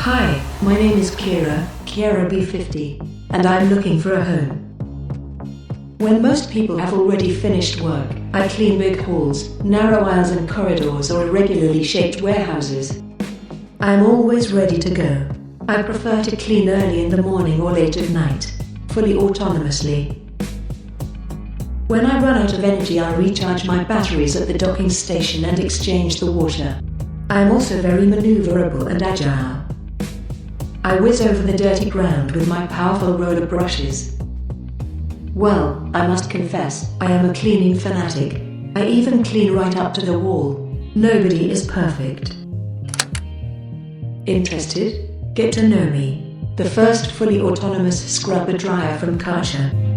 Hi, my name is Kira B50, and I'm looking for a home. When most people have already finished work, I clean big halls, narrow aisles and corridors or irregularly shaped warehouses. I'm always ready to go. I prefer to clean early in the morning or late at night, fully autonomously. When I run out of energy, I recharge my batteries at the docking station and exchange the water. I am also very maneuverable and agile. I whiz over the dirty ground with my powerful roller brushes. Well, I must confess, I am a cleaning fanatic. I even clean right up to the wall. Nobody is perfect. Interested? Get to know me. The first fully autonomous scrubber dryer from Karcher.